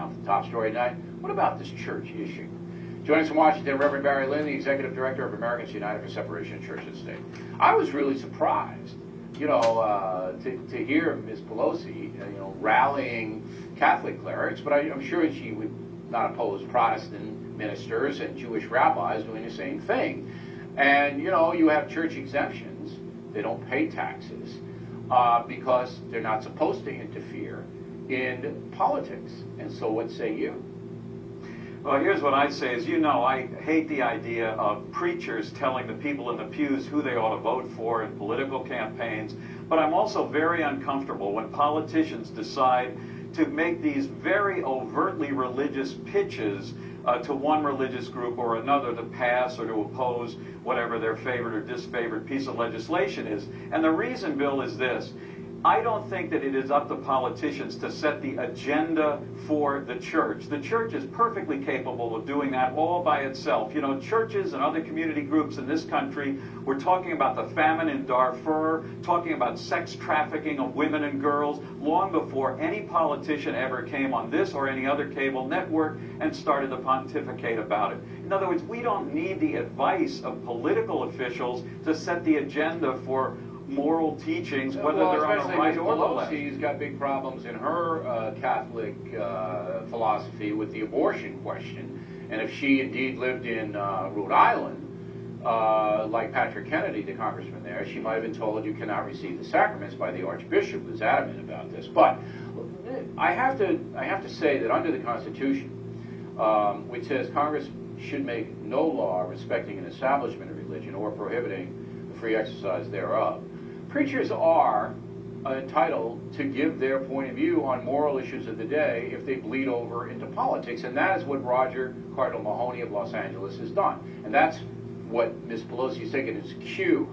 down to the top story tonight. What about this church issue? Joining us from Washington, Reverend Barry Lynn, the Executive Director of Americans United for Separation of Church and State. I was really surprised, to hear Ms. Pelosi, rallying Catholic clerics, but I'm sure she would not oppose Protestant ministers and Jewish rabbis doing the same thing. And, you have church exemptions. They don't pay taxes because they're not supposed to interfere in politics. And so what say you? Well, here's what I'd say is, I hate the idea of preachers telling the people in the pews who they ought to vote for in political campaigns, but I'm also very uncomfortable when politicians decide to make these very overtly religious pitches to one religious group or another to pass or to oppose whatever their favorite or disfavored piece of legislation is. And the reason, Bill, is this. I don't think that it is up to politicians to set the agenda for the church. The church is perfectly capable of doing that all by itself. Churches and other community groups in this country were talking about the famine in Darfur, talking about sex trafficking of women and girls, long before any politician ever came on this or any other cable network and started to pontificate about it. In other words, we don't need the advice of political officials to set the agenda for moral teachings, whether they're on the right or the left. Pelosi's got big problems in her Catholic philosophy with the abortion question. And if she indeed lived in Rhode Island, like Patrick Kennedy, the congressman there, she might have been told you cannot receive the sacraments by the Archbishop, who's adamant about this. But I have to say that under the Constitution, which says Congress should make no law respecting an establishment of religion or prohibiting the free exercise thereof, preachers are entitled to give their point of view on moral issues of the day if they bleed over into politics, and that is what Roger Cardinal Mahoney of Los Angeles has done. And that's what Ms. Pelosi has taken as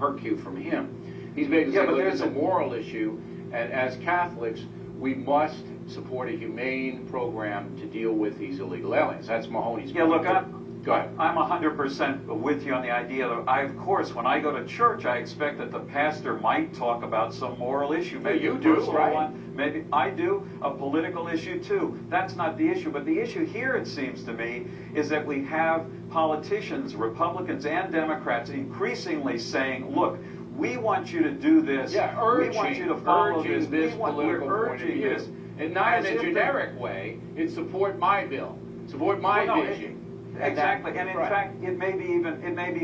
her cue from him. He's basically saying, look, it's a moral issue, and as Catholics, we must support a humane program to deal with these illegal aliens. That's Mahoney's point. Look, Go ahead. I'm 100% with you on the idea that of course, when I go to church, I expect that the pastor might talk about some moral issue. Maybe you do, right? One. Maybe I do. A political issue, too. That's not the issue. But the issue here, it seems to me, is that we have politicians, Republicans and Democrats, increasingly saying, look, we want you to do this. Yeah, we want you to follow this. We're urging this. And not in a generic way. It's support my bill. Support my vision. Exactly, and in fact, it may be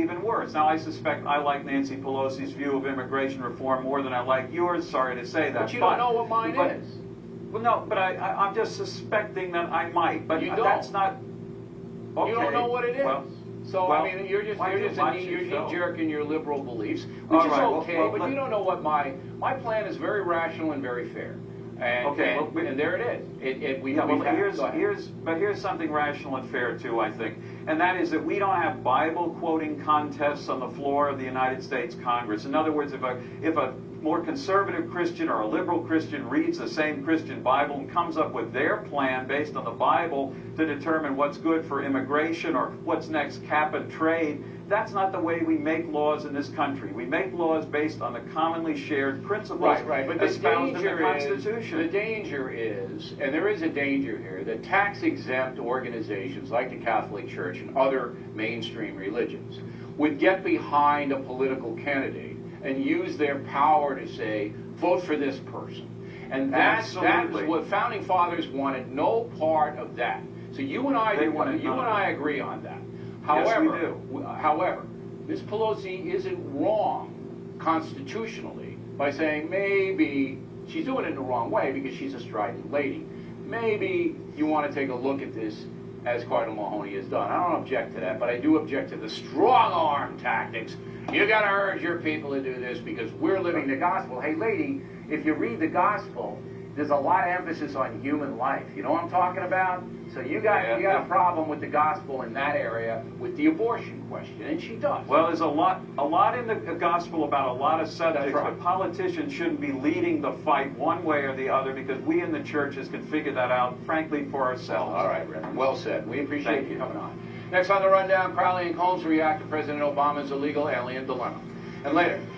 even worse. Now, I suspect I like Nancy Pelosi's view of immigration reform more than I like yours. Sorry to say that. But you don't know what mine is. Well, no, but I'm just suspecting that I might. But you don't. That's not. Okay. You don't know what it is. You're just a knee-jerk in your liberal beliefs, which is okay. But you don't know what my plan is. Very rational and very fair. And there it is. Here's something rational and fair too, I think, and that is that we don't have Bible quoting contests on the floor of the United States Congress. In other words, if a more conservative Christian or a liberal Christian reads the same Christian Bible and comes up with their plan based on the Bible to determine what's good for immigration or what's next cap and trade, that's not the way we make laws in this country. We make laws based on the commonly shared principles espoused in the Constitution. The danger is, and there is a danger here, that tax-exempt organizations like the Catholic Church and other mainstream religions would get behind a political candidate and use their power to say, vote for this person. And that was what Founding Fathers wanted, no part of that. So you and I agree on that. However, Ms. Pelosi isn't wrong constitutionally by saying maybe she's doing it in the wrong way because she's a strident lady. Maybe you want to take a look at this as Cardinal Mahoney has done. I don't object to that, but I do object to the strong-arm tactics. You got to urge your people to do this because we're living the gospel. Hey, lady, if you read the gospel, there's a lot of emphasis on human life. You know what I'm talking about? So you got a problem with the gospel in that area with the abortion question, and she does. Well, there's a lot in the gospel about a lot of subjects, but politicians shouldn't be leading the fight one way or the other because we in the churches can figure that out, frankly, for ourselves. All right, Reverend. Well said. We appreciate you coming on. Next on the rundown, Crowley and Combs react to President Obama's illegal alien dilemma. And later,